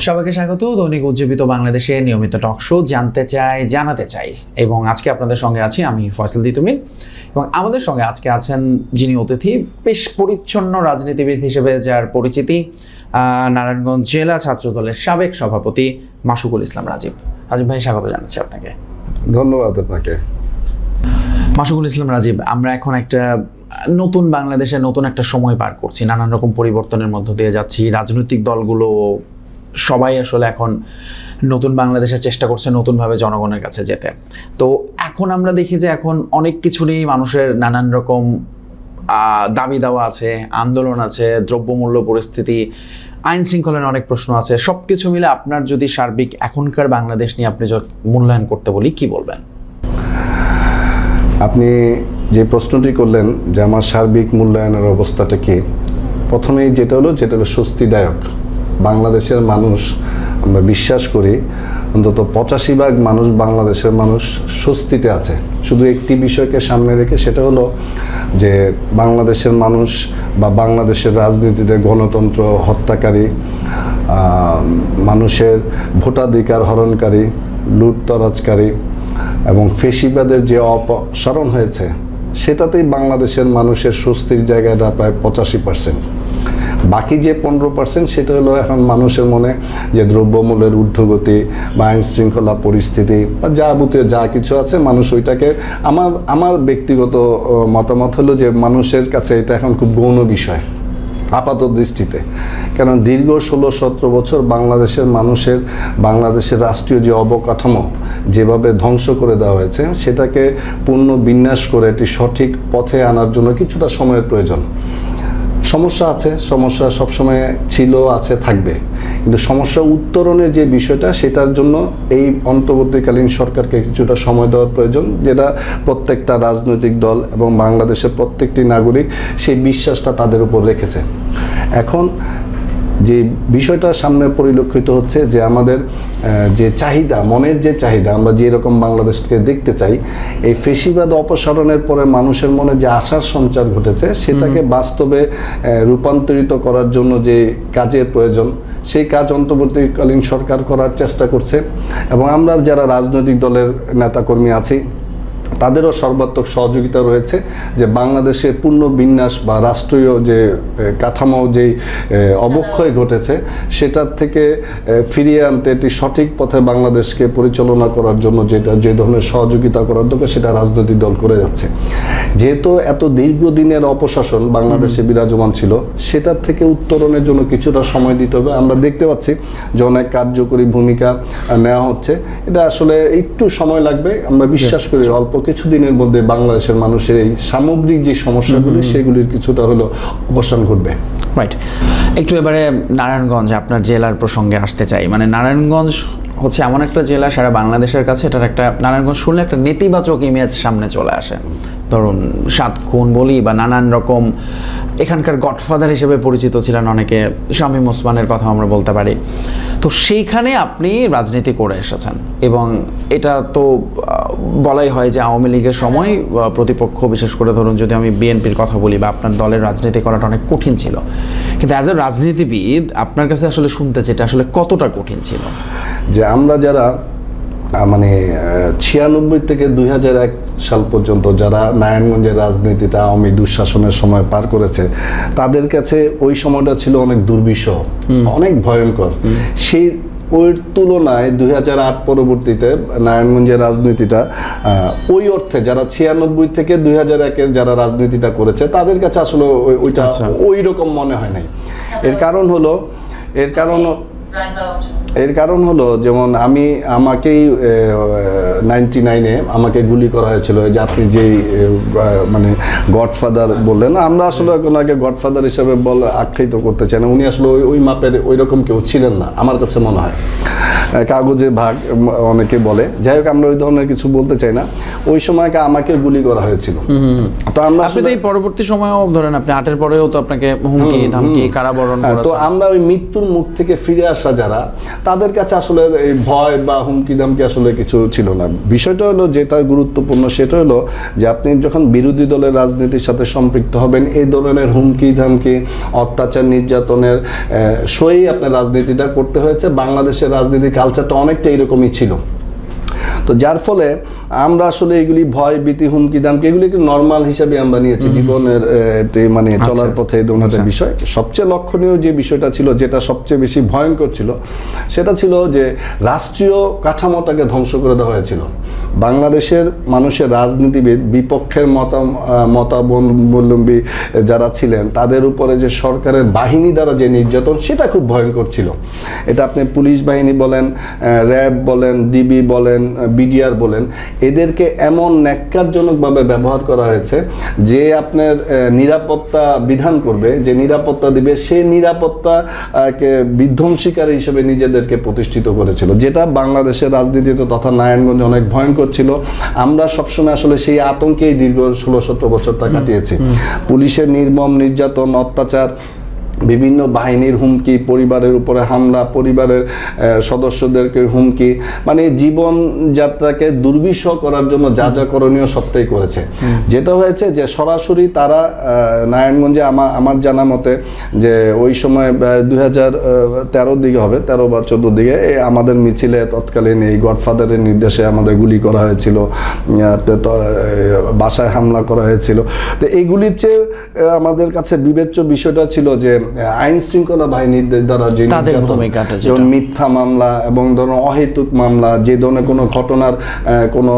সবাইকে স্বাগত দৈনিক উজ্জীবিত বাংলাদেশের নিয়মিত টক শো জানতে চাই জানাতে চাই এবং আজকে আপনাদের সঙ্গে আছি আমি ফয়সাল দিতুমিন এবং আমাদের সঙ্গে আজকে আছেন যিনি অতিথি বেশ পরিচ্ছন্ন রাজনীতিবিদ হিসেবে যার পরিচিতি নারায়ণগঞ্জ জেলা ছাত্রদলের সাবেক সভাপতি মাসুকুল ইসলাম রাজীব। রাজীব ভাই স্বাগত জানাচ্ছি আপনাকে। ধন্যবাদ আপনাকে। মাসুকুল ইসলাম রাজীব, আমরা এখন একটা নতুন বাংলাদেশে নতুন একটা সময় পার করছি, নানান রকম পরিবর্তনের মধ্য দিয়ে যাচ্ছি। রাজনৈতিক দলগুলো সবাই আসলে এখন নতুন বাংলাদেশের চেষ্টা করছে নতুনভাবে জনগণের কাছে যেতে। তো এখন আমরা দেখি যে এখন অনেক কিছু নিয়েই মানুষের নানান রকম দাবি দেওয়া আছে, আন্দোলন আছে, দ্রব্যমূল্য পরিস্থিতি, আইন শৃঙ্খলার অনেক প্রশ্ন আছে। সব কিছু মিলে আপনার যদি সার্বিক এখনকার বাংলাদেশ নিয়ে আপনি মূল্যায়ন করতে বলি কি বলবেন? আপনি যে প্রশ্নটি করলেন যে আমার সার্বিক মূল্যায়নের অবস্থাটা কি, প্রথমেই যেটা হলো স্বস্তিদায়ক। বাংলাদেশের মানুষ, আমরা বিশ্বাস করি অন্তত 85% মানুষ, বাংলাদেশের মানুষ স্বস্তিতে আছে। শুধু একটি বিষয়কে সামনে রেখে, সেটা হলো যে বাংলাদেশের মানুষ বা বাংলাদেশের রাজনীতিতে গণতন্ত্র হত্যাকারী, মানুষের ভোটাধিকার হরণকারী, লুটতরাজকারী এবং ফেসিবাদের যে অপসারণ হয়েছে, সেটাতেই বাংলাদেশের মানুষের স্বস্তির জায়গাটা প্রায় 85%। বাকি যে 15% সেটা হলো এখন মানুষের মনে যে দ্রব্যমূল্যের ঊর্ধ্বগতি বা আইন শৃঙ্খলা পরিস্থিতি বা যাবতীয় যা কিছু আছে, মানুষ ওইটাকে, আমার ব্যক্তিগত মতামত হলো যে মানুষের কাছে এটা এখন খুব গৌণ বিষয় আপাত দৃষ্টিতে। কারণ দীর্ঘ 16-17 বছর বাংলাদেশের রাষ্ট্রীয় যে অবকাঠামো যেভাবে ধ্বংস করে দেওয়া হয়েছে, সেটাকে পুনর্বিন্যাস করে একটি সঠিক পথে আনার জন্য কিছুটা সময়ের প্রয়োজন। সমস্যা আছে, সমস্যা সবসময় ছিল, আছে, থাকবে, কিন্তু সমস্যা উত্তরণের যে বিষয়টা, সেটার জন্য এই অন্তর্বর্তীকালীন সরকারকে কিছুটা সময় দেওয়ার প্রয়োজন, যেটা প্রত্যেকটা রাজনৈতিক দল এবং বাংলাদেশের প্রত্যেকটি নাগরিক সেই বিশ্বাসটা তাদের উপর রেখেছে। এখন যে বিষয়টা সামনে পরিলক্ষিত হচ্ছে যে আমাদের যে চাহিদা, মনের যে চাহিদা, আমরা যেরকম বাংলাদেশকে দেখতে চাই, এই ফেসিবাদ অপসারণের পরে মানুষের মনে যে আশার সঞ্চার ঘটেছে, সেটাকে বাস্তবে রূপান্তরিত করার জন্য যে কাজের প্রয়োজন, সেই কাজ অন্তর্বর্তীকালীন সরকার করার চেষ্টা করছে। এবং আমরা যারা রাজনৈতিক দলের নেতাকর্মী আছি, তাদেরও সর্বাত্মক সহযোগিতা রয়েছে যে বাংলাদেশের পুনর্বিন্যাস বা রাষ্ট্রীয় যে কাঠামো যেই অবক্ষয় ঘটেছে, সেটার থেকে ফিরিয়ে আনতে একটি সঠিক পথে বাংলাদেশকে পরিচালনা করার জন্য যে ধরনের সহযোগিতা করার দরকার, সেটা রাজনৈতিক দল করে যাচ্ছে। যেহেতু এত দীর্ঘদিনের অপশাসন বাংলাদেশে বিরাজমান ছিল, সেটার থেকে উত্তরণের জন্য কিছুটা সময় দিতে হবে। আমরা দেখতে পাচ্ছি যে অনেক কার্যকরী ভূমিকা নেওয়া হচ্ছে। এটা আসলে একটু সময় লাগবে। আমরা বিশ্বাস করি অল্প কিছুদিনের মধ্যে বাংলাদেশের মানুষের এই সামগ্রিক যে সমস্যাগুলি, সেগুলির কিছুটা হলো অবসান ঘটবে। রাইট। একটু এবারে নারায়ণগঞ্জ, আপনার জেলার প্রসঙ্গে আসতে চাই। মানে নারায়ণগঞ্জ হচ্ছে এমন একটা জেলা, সারা বাংলাদেশের কাছে এটার একটা, নারায়ণগঞ্জ শুনলে একটা নেতিবাচক ইমেজ সামনে চলে আসে। ধরুন 7 খুন বলি বা নানান রকম, এখানকার গডফাদার হিসেবে পরিচিত ছিলেন অনেকে, শামীম ওসমানের কথা আমরা বলতে পারি। তো সেইখানে আপনি রাজনীতি করে এসেছেন এবং এটা তো বলাই হয় যে আওয়ামী লীগের সময় প্রতিপক্ষ, বিশেষ করে ধরুন যদি আমি বিএনপির কথা বলি, বা আপনার দলের রাজনীতি করাটা অনেক কঠিন ছিল। কিন্তু অ্যাজ এ রাজনীতিবিদ আপনার কাছে আসলে শুনতে চাই এটা আসলে কতটা কঠিন ছিল? যে আমরা যারা মানে 96 থেকে 2001 সাল পর্যন্ত যারা নারায়ণগঞ্জের রাজনীতিটা আওয়ামী দুঃশাসনের সময় পার করেছে, তাদের কাছে ওই সময়টা ছিল অনেক দুর্বিষহ, অনেক ভয়ঙ্কর। সেই ওই তুলনায় 2008 পরবর্তীতে নারায়ণগঞ্জের রাজনীতিটা ওই অর্থে যারা 96 থেকে 2001-এর যারা রাজনীতিটা করেছে, তাদের কাছে আসলে ওইটা ওই রকম মনে হয় নাই। এর কারণ হলো যেমন আমাকেই 99-এ আমাকে গুলি করা হয়েছিল। যে আপনি যেই মানে গডফাদার বললেন, আমরা আসলে ওনাকে গডফাদার হিসেবে আখ্যায়িত করতে চাই না। উনি আসলে ওই মাপের ওই রকম কেউ ছিলেন না আমার কাছে মনে হয়। কাগজে ভাগ অনেকে বলে, যাই হোক আমরা ওই ধরনের কিছু বলতে চাই না। ওই সময়কে আমাকে গুলি করা হয়েছিল। তো আমরা আসলে এই পরবর্তী সময়েও ধরেন আপনি 8-এর পরেও তো আপনাকে হুমকি ধামকি কারাবরণ করেছে। তো আমরা ওই মৃত্যুর মুখ থেকে ফিরে আসা যারা, তাদের কাছে আসলে এই ভয় বা হুমকি ধামকি আসলে কিছু ছিল না। বিষয়টা হলো যেটা গুরুত্বপূর্ণ সেটা হলো যে আপনি যখন বিরোধী দলের রাজনীতির সাথে সম্পৃক্ত হবেন, এই ধরনের হুমকি ধামকি, অত্যাচার, নির্যাতনের সয়েই আপনার রাজনীতিটা করতে হয়েছে। বাংলাদেশের রাজনীতি কালচারটা অনেকটা এরকমই ছিল। তো যার ফলে আমরা আসলে এগুলি ভয়, ভীতি, হুমকি দামকি এগুলিকে নর্মাল হিসাবে আমরা নিয়েছি জীবনের মানে চলার পথে এই ধরনের বিষয়। সবচেয়ে লক্ষণীয় যে বিষয়টা ছিল, যেটা সবচেয়ে বেশি ভয়ঙ্কর ছিল, সেটা ছিল যে রাষ্ট্রীয় কাঠামোটাকে ধ্বংস করে দেওয়া হয়েছিল। বাংলাদেশের মানুষের রাজনীতিবিদ, বিপক্ষের মতাবলম্বী যারা ছিলেন, তাদের উপরে যে সরকারের বাহিনী দ্বারা যে নির্যাতন, সেটা খুব ভয়ঙ্কর ছিল। এটা আপনি পুলিশ বাহিনী বলেন, র্যাব বলেন, ডিবি বলেন, বিডিআর বলেন, এদেরকে এমন ন্যাক্কারজনকভাবে ব্যবহার করা হয়েছে যে আপনার নিরাপত্তা বিধান করবে, যে নিরাপত্তা দিবে, সে নিরাপত্তাকে বিধ্বংসীকারী হিসেবে নিজেদেরকে প্রতিষ্ঠিত করেছিল, যেটা বাংলাদেশের রাজনীতিতে তথা নারায়ণগঞ্জে অনেক ভয়ঙ্কর ছিল। আমরা সবসময় আসলে সেই আতঙ্কেই দীর্ঘ 16-17 বছরটা কাটিয়েছি। পুলিশের নির্মম নির্যাতন, অত্যাচার, বিভিন্ন বাহিনীর হুমকি, পরিবারের উপরে হামলা, পরিবারের সদস্যদেরকে হুমকি, মানে জীবনযাত্রাকে দুর্বিষহ করার জন্য যা যা করণীয় সবটাই করেছে। যেটা হয়েছে যে সরাসরি তারা নারায়ণগঞ্জে আমার জানা মতে যে ওই সময় 2013 দিকে হবে, 13 বা 14 দিকে আমাদের মিছিলে তৎকালীন এই গডফাদারের নির্দেশে আমাদের গুলি করা হয়েছিল, বাসায় হামলা করা হয়েছিল। তো এইগুলির চেয়ে আমাদের কাছে বিবেচ্য বিষয়টা ছিল যে আইন শৃঙ্খলা বাহিনীর দ্বারা যে যেমন মিথ্যা মামলা এবং ধরুন অহেতুক মামলা, যে ধরনের কোনো ঘটনার কোনো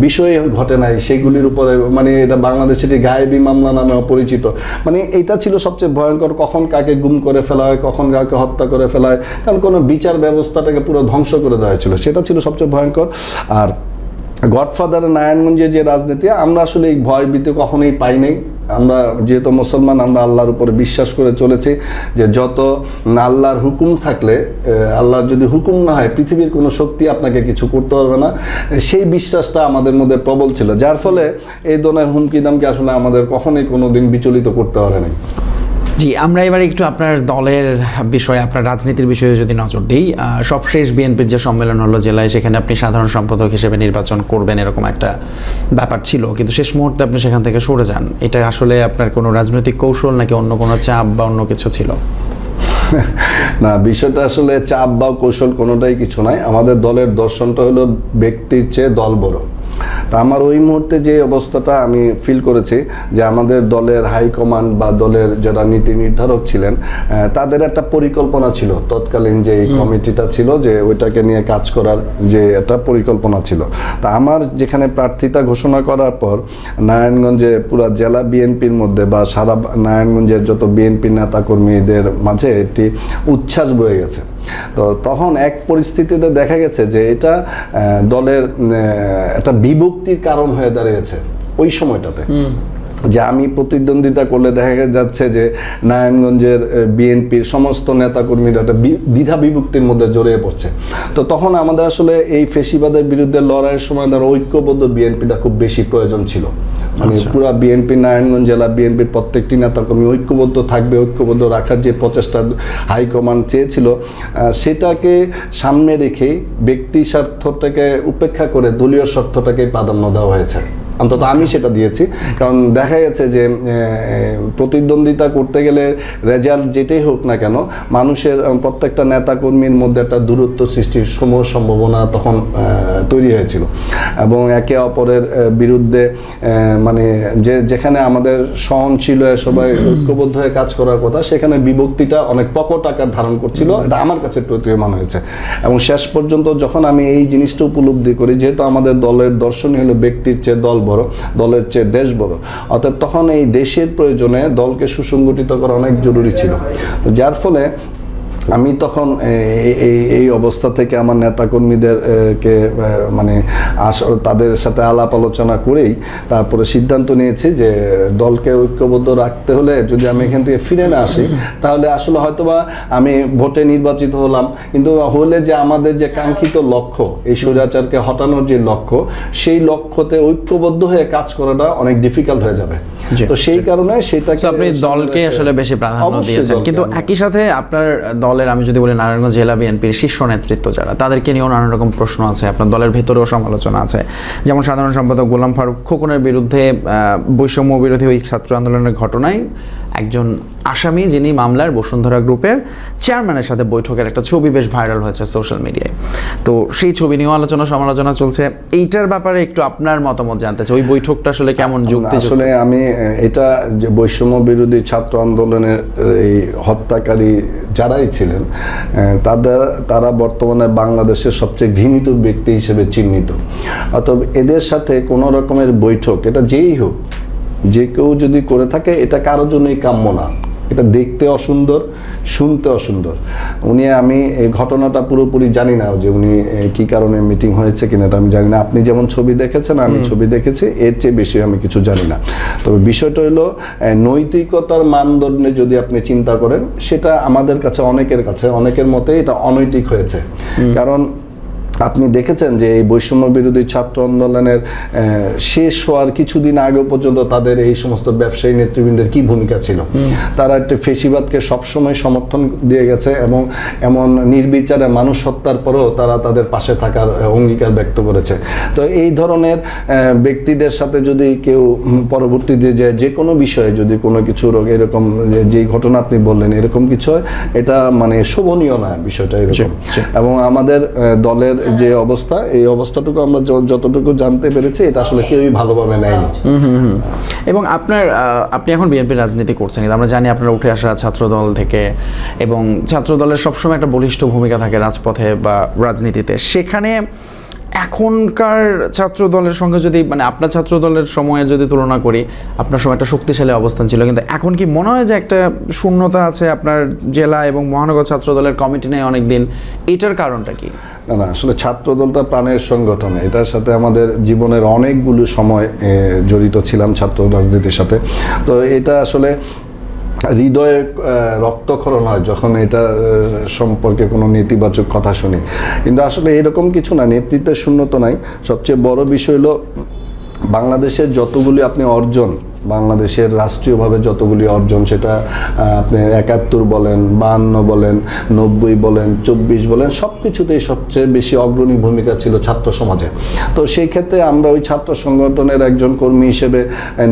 বিষয় ঘটে নাই সেগুলির উপরে, মানে এটা বাংলাদেশে এটি গায়েবী মামলা নামে অপরিচিত। মানে এটা ছিল সবচেয়ে ভয়ঙ্কর, কখন কাকে গুম করে ফেলা হয়, কখন কাকে হত্যা করে ফেলা হয়, কারণ কোনো বিচার ব্যবস্থাটাকে পুরো ধ্বংস করে দেওয়া হয়েছিল, সেটা ছিল সবচেয়ে ভয়ঙ্কর। আর গডফাদার নারায়ণগঞ্জের যে রাজনীতি, আমরা আসলে এই ভয় ভীতি কখনোই পাই নাই। আমরা যেহেতু মুসলমান, আমরা আল্লাহর উপরে বিশ্বাস করে চলেছি যে যত আল্লাহর হুকুম থাকলে, আল্লাহর যদি হুকুম না হয় পৃথিবীর কোনো শক্তি আপনাকে কিছু করতে পারবে না, সেই বিশ্বাসটা আমাদের মধ্যে প্রবল ছিল, যার ফলে এই ধরনের হুমকি দামকে আসলে আমাদের কখনোই কোনো দিন বিচলিত করতে পারে নাই। জি, আমরা এবার একটু আপনার দলের বিষয়ে, আপনার রাজনীতির বিষয়ে যদি নজর দিই। সবশেষ বিএনপির যে সম্মেলন হলো জেলায়, সেখানে আপনি সাধারণ সম্পাদক হিসেবে নির্বাচন করবেন এরকম একটা ব্যাপার ছিল, কিন্তু শেষ মুহূর্তে আপনি সেখান থেকে সরে যান। এটা আসলে আপনার কোনো রাজনৈতিক কৌশল নাকি অন্য কোনো চাপ বা অন্য কিছু ছিল? না, বিষয়টা আসলে চাপ বা কৌশল কোনোটাই কিছু নাই। আমাদের দলের দর্শনটা হলো ব্যক্তির চেয়ে দল বড়। তা আমার ওই মুহূর্তে যে অবস্থাটা আমি ফিল করেছি যে আমাদের দলের হাইকমান্ড বা দলের যারা নীতি নির্ধারক ছিলেন, তাদের একটা পরিকল্পনা ছিল, তৎকালীন যে কমিটিটা ছিল যে ওইটাকে নিয়ে কাজ করার যে একটা পরিকল্পনা ছিল। তা আমার যেখানে প্রার্থিতা ঘোষণা করার পর নারায়ণগঞ্জে পুরা জেলা বিএনপির মধ্যে বা সারা নারায়ণগঞ্জের যত বিএনপি নেতাকর্মীদের মাঝে একটি উচ্ছ্বাস বয়ে গেছে। তো তখন এক পরিস্থিতিতে দেখা গেছে যে এটা দলের একটা বিভক্তির কারণ হয়ে দাঁড়িয়েছে ওই সময়টাতে, যে আমি প্রতিদ্বন্দ্বিতা করলে দেখা যাচ্ছে যে নারায়ণগঞ্জের বিএনপির সমস্ত নেতাকর্মীরা একটা দ্বিধা বিভক্তির মধ্যে জড়িয়ে পড়ছে। তো তখন আমাদের আসলে এই ফেসিবাদের বিরুদ্ধে লড়াইয়ের সময় ধরো ঐক্যবদ্ধ বিএনপিটা খুব বেশি প্রয়োজন ছিল। মানে পুরা বিএনপি, নারায়ণগঞ্জ জেলা বিএনপির প্রত্যেকটি নেতাকর্মী ঐক্যবদ্ধ থাকবে, ঐক্যবদ্ধ রাখার যে প্রচেষ্টা হাইকমান্ড চেয়েছিল, সেটাকে সামনে রেখে ব্যক্তি স্বার্থটাকে উপেক্ষা করে দলীয় স্বার্থটাকে প্রাধান্য দেওয়া হয়েছে। অন্তত আমি সেটা দিয়েছি, কারণ দেখা গেছে যে প্রতিদ্বন্দ্বিতা করতে গেলে রেজাল্ট যেটাই হোক না কেন, মানুষের প্রত্যেকটা নেতাকর্মীর মধ্যে একটা দূরত্ব সৃষ্টির সম্ভাবনা তখন তৈরি হয়েছিল, এবং একে অপরের বিরুদ্ধে মানে যেখানে আমাদের সহনশীল হয়ে সবাই ঐক্যবদ্ধ হয়ে কাজ করার কথা, সেখানে বিভক্তিটা অনেক প্রকট আকার ধারণ করছিল। এটা আমার কাছে প্রতীয়মান হয়েছে, এবং শেষ পর্যন্ত যখন আমি এই জিনিসটা উপলব্ধি করি, যেহেতু আমাদের দলের দর্শনই হলো ব্যক্তির চেয়ে দল বড়, দলের চেয়ে দেশ বড়, অতএব তখন এই দেশের প্রয়োজনে দলকে সুসংগঠিত করা অনেক জরুরি ছিল। যার ফলে আমি তখন এই অবস্থা থেকে আমার নেতাকর্মীদেরকে মানে তাদের সাথে আলাপ আলোচনা করেই তারপরে সিদ্ধান্ত নিয়েছি যে দলকে ঐক্যবদ্ধ রাখতে হলে যদি আমি এখান থেকে ফিরে না আসি, তাহলে আসলে হয়তোবা আমি ভোটে নির্বাচিত হলাম, কিন্তু হলে যে আমাদের যে কাঙ্ক্ষিত লক্ষ্য, এই স্বৈরাচারকে হটানোর যে লক্ষ্য, সেই লক্ষ্যতে ঐক্যবদ্ধ হয়ে কাজ করাটা অনেক ডিফিকাল্ট হয়ে যাবে। তো সেই কারণে সেটাকে আপনি দলকে আসলে বেশি প্রাধান্য দিয়েছেন, কিন্তু একই সাথে আপনার দল দলের, আমি যদি বলি নারায়ণগঞ্জ জেলা বিএনপির শীর্ষ নেতৃত্ব যারা, তাদেরকে নিয়েও নানান রকম প্রশ্ন আছে, আপনার দলের ভেতরেও সমালোচনা আছে। যেমন সাধারণ সম্পাদক গোলাম ফারুক খোকনের বিরুদ্ধে বৈষম্য বিরোধী ওই ছাত্র আন্দোলনের ঘটনায় একজন আসামি, যিনি মামলার বসুন্ধরা গ্রুপের চেয়ারম্যানের সাথে বৈঠকের একটা ছবি বেশ ভাইরাল হয়েছে সোশ্যাল মিডিয়ায়। তো সেই ছবি নিয়েও আলোচনা সমালোচনা চলছে। এইটার ব্যাপারে একটু আপনার মতামত জানতে চাই, ওই বৈঠকটা আসলে কেমন যুক্তি? আসলে আমি এটা যে বৈষম্য বিরোধী ছাত্র আন্দোলনের এই হত্যাকারী যারাই ছিলেন, তারা বর্তমানে বাংলাদেশের সবচেয়ে ঘৃণিত ব্যক্তি হিসেবে চিহ্নিত। অতএব এদের সাথে কোনো রকমের বৈঠক, এটা যেই হোক, যে কেউ যদি করে থাকে, এটা কারোর জন্যই কাম্য না। এটা দেখতে অসুন্দর, শুনতে অসুন্দর। আমি এই ঘটনাটা পুরোপুরি জানি না যে উনি কি কারণে মিটিং হয়েছে কিনা, এটা আমি জানি না। আপনি যেমন ছবি দেখেছেন, আমি ছবি দেখেছি, এর চেয়ে বেশি আমি কিছু জানি না। তবে বিষয়টা হলো নৈতিকতার মানদণ্ডে যদি আপনি চিন্তা করেন, সেটা আমাদের কাছে, অনেকের মতে এটা অনৈতিক হয়েছে। কারণ আপনি দেখেছেন যে এই বৈষম্য বিরোধী ছাত্র আন্দোলনের শেষ হওয়ার কিছুদিন আগে পর্যন্ত তাদের এই সমস্ত ব্যবসায়ী নেতৃবৃন্দের কি ভূমিকা ছিল। তারা একটা ফেসিবাদকে সবসময় সমর্থন দিয়ে গেছে এবং এমন নির্বিচারে মানুষ হত্যার পরেও তারা তাদের পাশে থাকার অঙ্গীকার ব্যক্ত করেছে। তো এই ধরনের ব্যক্তিদের সাথে যদি কেউ পরবর্তীতে যে কোনো বিষয়ে যদি কোনো কিছু এরকম যে ঘটনা আপনি বললেন, এরকম কিছু হয়, এটা মানে শোভনীয় না বিষয়টা এরকম। এবং আমাদের দলের যে অবস্থা, এই অবস্থাটুকু আমরা যতটুকু জানতে পেরেছি, এটা আসলে কেউই ভালোভাবে নেয়নি। এবং আপনি এখন বিএনপি রাজনীতি করছেন, আমরা জানি আপনারা উঠে আসা ছাত্রদল থেকে, এবং ছাত্রদলের সবসময় একটা বলিষ্ঠ ভূমিকা থাকে রাজপথে বা রাজনীতিতে। সেখানে এখনকার ছাত্র দলের সঙ্গে যদি, মানে আপনার ছাত্র দলের সময়ে যদি তুলনা করি, আপনার সময় একটা শক্তিশালী অবস্থান ছিল, কিন্তু এখন কি মনে হয় যে একটা শূন্যতা আছে? আপনার জেলা এবং মহানগর ছাত্র দলের কমিটি নেই অনেকদিন, এটার কারণটা কি? না, আসলে ছাত্র দলটা প্রাণের সংগঠন। এটার সাথে আমাদের জীবনের অনেকগুলো সময় জড়িত ছিলাম, ছাত্র রাজনীতির সাথে। তো এটা আসলে হৃদয়ে রক্তক্ষরণ হয় যখন এটা সম্পর্কে কোনো নেতিবাচক কথা শুনি। কিন্তু আসলে এরকম কিছু না, নেতৃত্বের শূন্যতা নাই। সবচেয়ে বড় বিষয় হলো বাংলাদেশের যতগুলি আপনি অর্জন, বাংলাদেশের রাষ্ট্রীয়ভাবে যতগুলি অর্জন, সেটা আপনি ৭১ বলেন, ৫২ বলেন, ৯০ বলেন, ২৪ বলেন, সব কিছুতেই সবচেয়ে বেশি অগ্রণী ভূমিকা ছিল ছাত্র সমাজে। তো সেই ক্ষেত্রে আমরা ওই ছাত্র সংগঠনের একজন কর্মী হিসেবে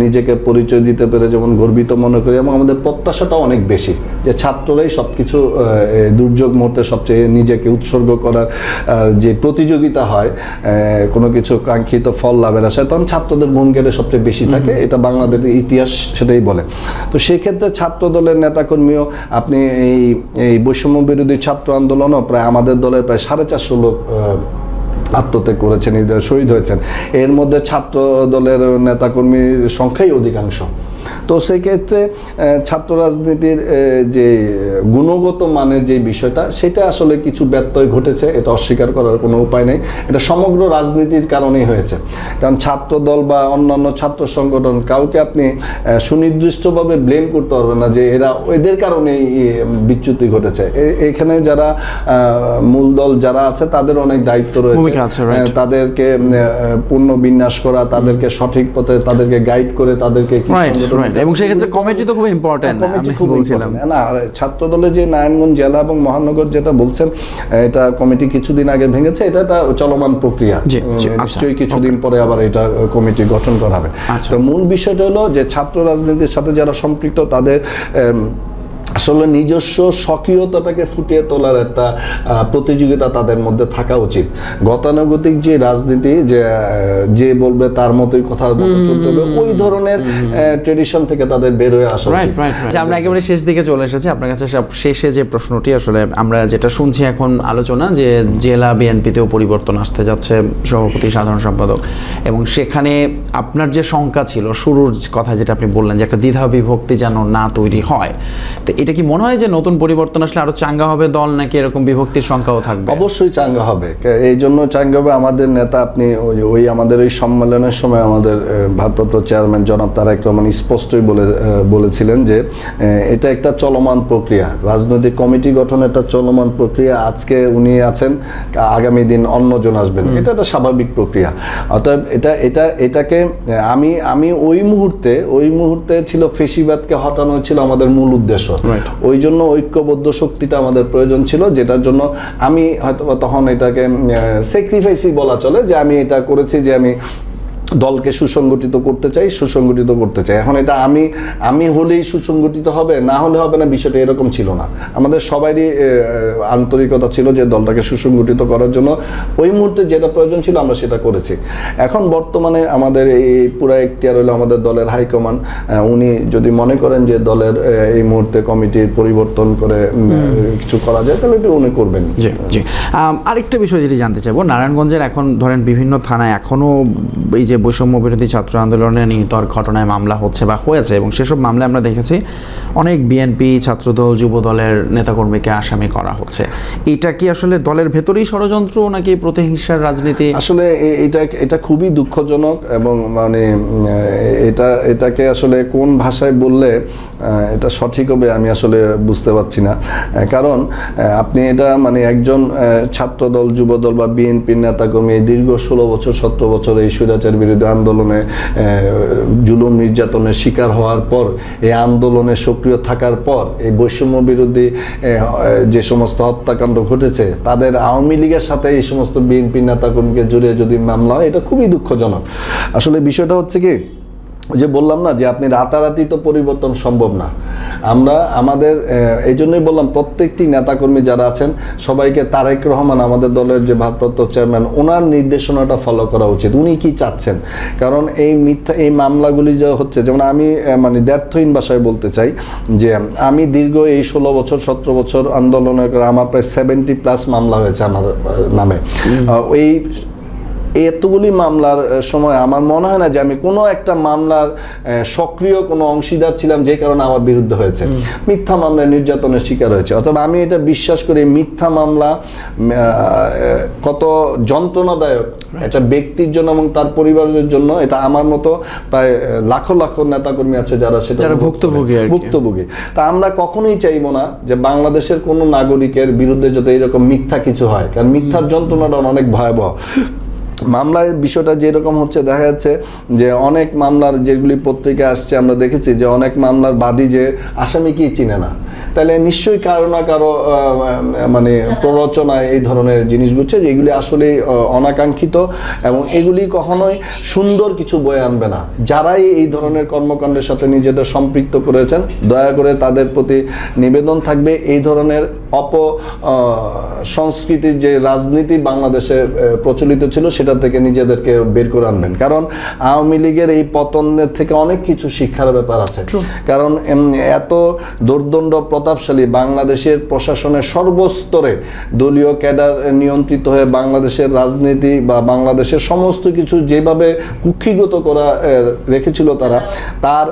নিজেকে পরিচয় দিতে পেরে যেমন গর্বিত মনে করি, এবং আমাদের প্রত্যাশাটাও অনেক বেশি যে ছাত্ররাই সব কিছু দুর্যোগ মুহূর্তে সবচেয়ে নিজেকে উৎসর্গ করার যে প্রতিযোগিতা হয় কোনো কিছু কাঙ্ক্ষিত ফল লাভের আশায়, তখন ছাত্রদের ভূমিকাটা সবচেয়ে বেশি থাকে। এটা বাংলাদেশ ইতিহাস সেটাই বলে। তো সেই ক্ষেত্রে ছাত্র দলের নেতাকর্মীও, আপনি এই বৈষম্য বিরোধী ছাত্র আন্দোলনও প্রায় আমাদের দলের প্রায় 450 লোক আত্মত্যাগ করেছেন, শহীদ হয়েছেন। এর মধ্যে ছাত্র দলের নেতাকর্মীর সংখ্যাই অধিকাংশ। তো সেই ক্ষেত্রে ছাত্র রাজনীতির যে গুণগত মানের যে বিষয়টা, সেটা আসলে কিছু ব্যত্যয় ঘটেছে, এটা অস্বীকার করার কোনো উপায় নেই। এটা সমগ্র রাজনীতির কারণেই হয়েছে। কারণ ছাত্র দল বা অন্যান্য ছাত্র সংগঠন, কাউকে আপনি সুনির্দিষ্টভাবে ব্লেম করতে পারবেন না যে এদের কারণেই বিচ্যুতি ঘটেছে। এখানে যারা মূল দল যারা আছে, তাদের অনেক দায়িত্ব রয়েছে। তাদেরকে পূর্ণ বিন্যাস করা, তাদেরকে সঠিক পথে তাদেরকে গাইড করে, তাদেরকে এবং সেক্ষেত্রে কমিটি তো খুব ইম্পর্টেন্ট। না, ছাত্র দলের যে নারায়ণগঞ্জ জেলা এবং মহানগর যেটা বলছেন, এটা কমিটি কিছুদিন আগে ভেঙেছে, এটা একটা চলমান প্রক্রিয়া। নিশ্চয়ই কিছুদিন পরে আবার এটা কমিটি গঠন করা হবে। তো মূল বিষয়টা হলো যে ছাত্র রাজনীতির সাথে যারা সম্পৃক্ত, তাদের আসলে নিজস্ব স্বকীয়তাটাকে ফুটিয়ে তোলার একটা প্রতিযোগিতা তাদের মধ্যে থাকা উচিত। গতানুগতিক যে রাজনীতি, যে বলবে তার মতোই কথা চলতে হবে, ওই ধরনের ট্রেডিশন থেকে তাদের বের হয়ে আসা উচিত। আমরা একেবারে শেষ দিকে চলে এসেছি। আপনার কাছে সব শেষে যে প্রশ্নটি, আসলে আমরা যেটা শুনছি এখন আলোচনা, যে জেলা বিএনপিতেও পরিবর্তন আসতে যাচ্ছে, সভাপতি, সাধারণ সম্পাদক, এবং সেখানে আপনার যে শঙ্কা ছিল শুরুর কথা, যেটা আপনি বললেন যে একটা দ্বিধা বিভক্তি যেন না তৈরি হয়, তো এটা কি মনে হয় যে নতুন পরিবর্তন আসলে আরো চাঙ্গা হবে দল, নাকি এরকম বিভক্তির সংখ্যাও থাকবে? অবশ্যই চাঙ্গা হবে। এই জন্য চাঙ্গা হবে আমাদের নেতা, আপনি ওই আমাদের ওই সম্মেলনের সময় আমাদের ভারপ্রাপ্ত চেয়ারম্যান জনাব তারেক রহমান স্পষ্টই বলেছিলেন যে এটা একটা চলমান প্রক্রিয়া, রাজনৈতিক কমিটি গঠন একটা চলমান প্রক্রিয়া। আজকে উনি আছেন, আগামী দিন অন্যজন আসবেন, এটা একটা স্বাভাবিক প্রক্রিয়া। অতএব এটাকে আমি ওই মুহূর্তে ছিল ফেসিবাদকে হটানো ছিল আমাদের মূল উদ্দেশ্য। Right. ওই জন্য ঐক্যবদ্ধ শক্তিটা আমাদের প্রয়োজন ছিল, যেটার জন্য আমি হয়তো তখন এটাকে স্যাক্রিফাইসই বলা চলে, যে আমি এটা করেছি, যে আমি দলকে সুসংগঠিত করতে চাই। এখন এটা আমি হলেই সুসংগঠিত হবে, না হলে হবে না, বিষয়টা এরকম ছিল না। আমাদের সবারই আন্তরিকতা ছিল যে দলটাকে সুসংগঠিত করার জন্য ওই মুহূর্তে যেটা প্রয়োজন ছিল আমরা সেটা করেছি। এখন বর্তমানে আমাদের এই পুরা এখতিয়ার হলো আমাদের দলের হাইকমান্ড। উনি যদি মনে করেন যে দলের এই মুহূর্তে কমিটির পরিবর্তন করে কিছু করা যায়, তাহলে এটা উনি করবেন। জি জি। আরেকটা বিষয় যেটি জানতে চাইবো, নারায়ণগঞ্জের এখন ধরেন বিভিন্ন থানায় এখনও এই যে বৈষম্য বিরোধী ছাত্র আন্দোলনে নিহতর ঘটনায় মামলা হচ্ছে বা হয়েছে, এবং সেসব মামলায় আমরা দেখেছি অনেক বিএনপি, ছাত্রদল, যুব দলের নেতাকর্মীকে আসামি করা হচ্ছে। এটা কি আসলে দলের ভেতরেই ষড়যন্ত্র নাকি প্রতিহিংসার রাজনীতি? আসলে এটা খুবই দুঃখজনক, এবং মানে এটাকে আসলে কোন ভাষায় বললে এটা সঠিক হবে আমি আসলে বুঝতে পারছি না। কারণ আপনি এটা মানে একজন ছাত্রদল, যুবদল বা বিএনপির নেতাকর্মী দীর্ঘ 16 বছর 17 বছর এই স্বৈরাচার বিরোধী আন্দোলনে জুলুম নির্যাতনের শিকার হওয়ার পর, এই আন্দোলনে সক্রিয় থাকার পর এই বৈষম্য বিরোধী যে সমস্ত হত্যাকাণ্ড ঘটেছে, তাদের আওয়ামী লীগের সাথে এই সমস্ত বিএনপি নেতাকর্মীকে জড়িয়ে যদি মামলা হয়, এটা খুবই দুঃখজনক। আসলে বিষয়টা হচ্ছে কি, যে বললাম না যে আপনি রাতারাতি তো পরিবর্তন সম্ভব না। আমরা আমাদের এই জন্যই বললাম প্রত্যেকটি নেতাকর্মী যারা আছেন সবাইকে তারেক রহমান আমাদের দলের যে ভারপ্রাপ্ত চেয়ারম্যান, ওনার নির্দেশনাটা ফলো করা উচিত। উনি কি চাচ্ছেন, কারণ এই মামলাগুলি যে হচ্ছে, যেমন আমি মানে দ্ব্যর্থহীন ভাষায় বলতে চাই যে আমি দীর্ঘ এই 16 বছর 17 বছর আন্দোলনের আমার প্রায় 70+ মামলা হয়েছে আমার নামে। এতগুলি মামলার সময় আমার মনে হয় না যে আমি কোনো একটা মামলার সক্রিয় কোনো অংশীদার ছিলাম যে কারণে আমার বিরুদ্ধে হয়েছে। মিথ্যা মামলায় নির্যাতনের শিকার হয়েছে। অথবা আমি এটা বিশ্বাস করি মিথ্যা মামলা কত যন্ত্রণাদায়ক একটা ব্যক্তির জন্য এবং তার পরিবারের জন্য। এটা আমার মতো প্রায় লাখো লাখো নেতাকর্মী আছে যারা সেটা ভুক্তভোগী। তা আমরা কখনোই চাইবো না যে বাংলাদেশের কোনো নাগরিকের বিরুদ্ধে যদি এরকম মিথ্যা কিছু হয়, কারণ মিথ্যার যন্ত্রণাটা অনেক ভয়াবহ। মামলার বিষয়টা যেরকম হচ্ছে, দেখা যাচ্ছে যে অনেক মামলার যেগুলি পত্রিকা আসছে আমরা দেখেছি যে অনেক মামলার বাদী যে আসামিকেই চিনে না, তাহলে নিশ্চয়ই কারো না কারো মানে প্ররোচনায় এই ধরনের জিনিস বুঝছে যে এগুলি আসলে অনাকাঙ্ক্ষিত, এবং এগুলি কখনোই সুন্দর কিছু বয়ে আনবে না। যারাই এই ধরনের কর্মকাণ্ডের সাথে নিজেদের সম্পৃক্ত করেছেন, দয়া করে তাদের প্রতি নিবেদন থাকবে এই ধরনের সংস্কৃতির যে রাজনীতি বাংলাদেশে প্রচলিত ছিল সেটা থেকে নিজেদেরকে বের করে আনবেন। কারণ আওয়ামী লীগের এই পতনের থেকে অনেক কিছু শিক্ষার ব্যাপার আছে। কারণ এত দুর্দণ্ড প্রতাপশালী বাংলাদেশের প্রশাসনের সর্বস্তরে দলীয় ক্যাডার নিয়ন্ত্রিত হয়ে বাংলাদেশের রাজনীতি বা বাংলাদেশের সমস্ত কিছু যেভাবে কুক্ষিগত করা রেখেছিল তার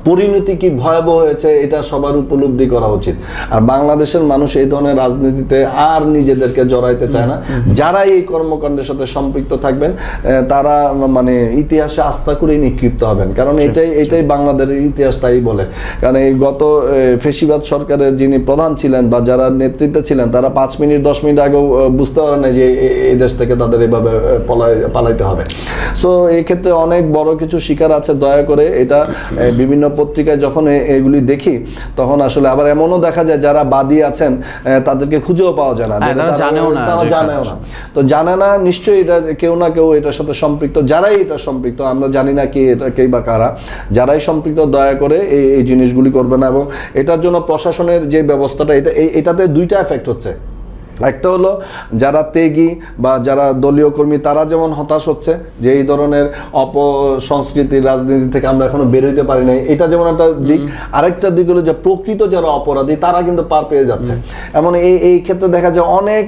পরিণতি কি ভয়াবহ হয়েছে এটা সবার উপলব্ধি করা উচিত। আর বাংলাদেশের মানুষ এই ধরনের রাজনীতিতে আর নিজেদেরকে জড়াইতে চায় না। যারা এই কর্মকাণ্ডের সাথে সম্পৃক্ত থাকবেন তারা মানে ইতিহাসে আস্থা করে নিক্ষিপ্ত হবেন। কারণ এটাই বাংলাদেশের ইতিহাস তাই বলে। কারণ এই গত ফেসিবাদ সরকারের যিনি প্রধান ছিলেন বা যারা নেতৃত্বে ছিলেন, তারা 5 মিনিট 10 মিনিট আগেও বুঝতে পারে না যে এই দেশ থেকে তাদের এইভাবে পালাইতে হবে। সো এই ক্ষেত্রে অনেক বড় কিছু শিকার আছে। দয়া করে এটা বিভিন্ন পত্রিকায় যখন এগুলি দেখি তখন আসলে আবার এমনও দেখা যায় যারা বাদী আছেন তাদেরকে খুঁজেও পাওয়া যায় না, তারা জানেও না। তো জানে না, নিশ্চয়ই এটা কেউ না কেউ এটার সাথে সম্পৃক্ত। যারাই এটা সম্পৃক্ত, আমরা জানি না কে এটা কে বা কারা, যারাই সম্পৃক্ত দয়া করে এই জিনিসগুলি করবে না। এবং এটার জন্য প্রশাসনের যে ব্যবস্থাটা, এটাতে দুইটা এফেক্ট হচ্ছে। একটা হলো যারা ত্যাগী বা যারা দলীয় কর্মী তারা যেমন হতাশ হচ্ছে যে এই ধরনের অপসংস্কৃতির রাজনীতি থেকে আমরা এখনো বের হইতে পারি নাই, এটা যেমন একটা দিক। আরেকটা দিক হলো যে প্রকৃত যারা অপরাধী তারা কিন্তু পার পেয়ে যাচ্ছে। এমন এই ক্ষেত্রে দেখা যায় অনেক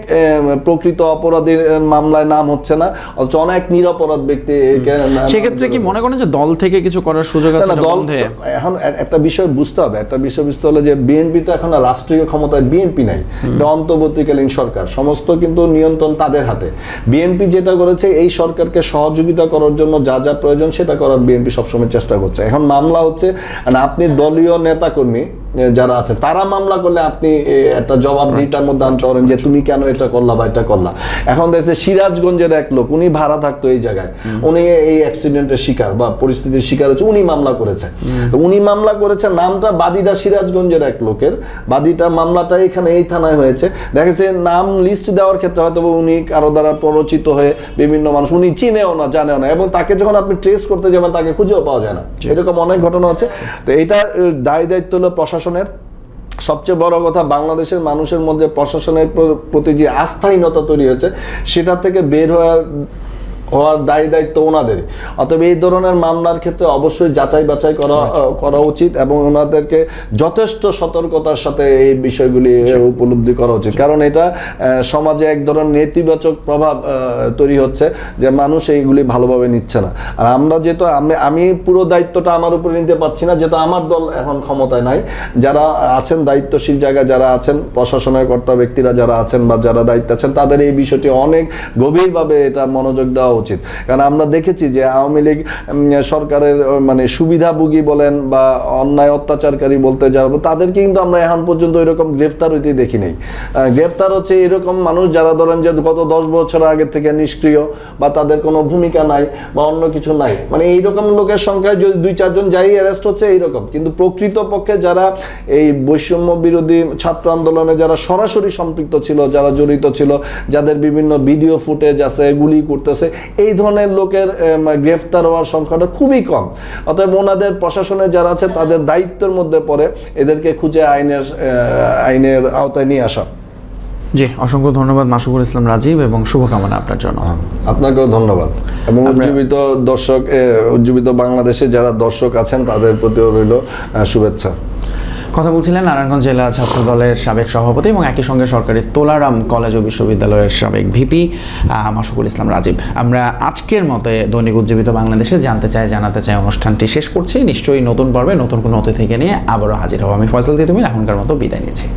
প্রকৃত অপরাধীর মামলায় নাম হচ্ছে না, অথচ অনেক নিরপরাধ ব্যক্তি। সেক্ষেত্রে কি মনে করেন যে দল থেকে কিছু করার সুযোগ আছে? দল এখন একটা বিষয় বুঝতে হবে, একটা বিষয় বুঝতে হলে যে বিএনপি তো এখন রাষ্ট্রীয় ক্ষমতায় বিএনপি নাই, এটা অন্তর্বর্তীকালীন সরকার, সমস্ত কিন্তু নিয়ন্ত্রণ তাদের হাতে। বিএনপি যেটা করেছে এই সরকারকে সহযোগিতা করার জন্য যা যা প্রয়োজন সেটা করার বিএনপি সবসময় চেষ্টা করছে। এখন মামলা হচ্ছে, মানে আপনি দলীয় নেতাকর্মী যারা আছে তারা মামলা করলে আপনি একটা জবাবদিহিতার মধ্যে আনতে পারেন যে তুমি কেন এটা করলা বা এটা করলা। এখন দেখছে সিরাজগঞ্জের এক লোক, উনি ভাড়া থাকতো এই জায়গায়, উনি এই অ্যাক্সিডেন্টের শিকার বা পরিস্থিতির শিকার হচ্ছে, উনি মামলা করেছে। তো উনি মামলা করেছে, নামটা বাদীটা সিরাজগঞ্জের এক লোকের, বাদীটা মামলাটা এখানে এই থানায় হয়েছে। দেখেছে নাম লিস্ট দেওয়ার ক্ষেত্রে হয়তো উনি কারো দ্বারা প্ররোচিত হয়ে বিভিন্ন মানুষ, উনি চিনেও না জানেও না, এবং তাকে যখন আপনি ট্রেস করতে যাবেন তাকে খুঁজেও পাওয়া যায় না। এরকম অনেক ঘটনা হচ্ছে। তো এটা দায়িত্ব হলো প্রশাসনের। সবচেয়ে বড় কথা, বাংলাদেশের মানুষের মধ্যে প্রশাসনের প্রতি যে আস্থাহীনতা তৈরি হয়েছে সেটা থেকে বের হওয়ার দায়িত্ব ওনাদের। অতএব এই ধরনের মামলার ক্ষেত্রে অবশ্যই যাচাই বাছাই করা উচিত এবং ওনাদেরকে যথেষ্ট সতর্কতার সাথে এই বিষয়গুলি উপলব্ধি করা উচিত, কারণ এটা সমাজে এক ধরনের নেতিবাচক প্রভাব তৈরি হচ্ছে যে মানুষ এইগুলি ভালোভাবে নিচ্ছে না। আর আমরা যেহেতু আমি পুরো দায়িত্বটা আমার উপরে নিতে পারছি না, যেহেতু আমার দল এখন ক্ষমতায় নাই, যারা আছেন দায়িত্বশীল জায়গায় যারা আছেন, প্রশাসনের কর্তা ব্যক্তিরা যারা আছেন বা যারা দায়িত্ব আছেন, তাদের এই বিষয়টি অনেক গভীরভাবে এটা মনোযোগ দেওয়া উচিত। কারণ আমরা দেখেছি যে আওয়ামী লীগ সরকারের মানে সুবিধাভোগী বলেন বা অন্যায় অত্যাচারকারী বলতে যাবো, তাদেরকে কিন্তু আমরা এখন পর্যন্ত এরকম গ্রেফতার হইতে দেখি নাই। গ্রেফতার হচ্ছে এরকম মানুষ যারা ধরেন যে গত 10 বছর আগে থেকে নিষ্ক্রিয় বা তাদের কোনো ভূমিকা নাই বা অন্য কিছু নাই, মানে এইরকম লোকের সংখ্যায় যদি 2-4 জন যাই অ্যারেস্ট হচ্ছে এইরকম। কিন্তু প্রকৃতপক্ষে যারা এই বৈষম্য বিরোধী ছাত্র আন্দোলনে যারা সরাসরি সম্পৃক্ত ছিল, যারা জড়িত ছিল, যাদের বিভিন্ন ভিডিও ফুটেজ আছে, গুলি করতেছে, এই ধরনের লোকের গ্রেফতার হওয়ার সংখ্যাটা খুবই কম। অতএব ওনাদের প্রশাসনে যারা আছে তাদের দায়িত্বের মধ্যে পড়ে এদেরকে খুঁজে আইনের আওতায় নিয়ে আসা। জি, অসংখ্য ধন্যবাদ মাসুকুল ইসলাম রাজীব এবং শুভকামনা আপনার জন্য। আপনাকেও ধন্যবাদ। এবং উজ্জীবিত বাংলাদেশে যারা দর্শক আছেন তাদের প্রতিও রইল শুভেচ্ছা। কথা বলছিলেন নারায়ণগঞ্জ জেলা ছাত্র দলের সাবেক সভাপতি এবং একই সঙ্গে সরকারি তোলারাম কলেজ ও বিশ্ববিদ্যালয়ের সাবেক ভিপি মাসুকুল ইসলাম রাজীব। আমরা আজকের মতে দৈনিক উজ্জীবিত বাংলাদেশে জানাতে চাই অনুষ্ঠানটি শেষ করছি। নিশ্চয়ই নতুন পর্বে নতুন কোনো অতিথিকে নিয়ে আবারও হাজির হব। আমি ফয়সাল তিতুমির এখনকার মতো বিদায় নিচ্ছি।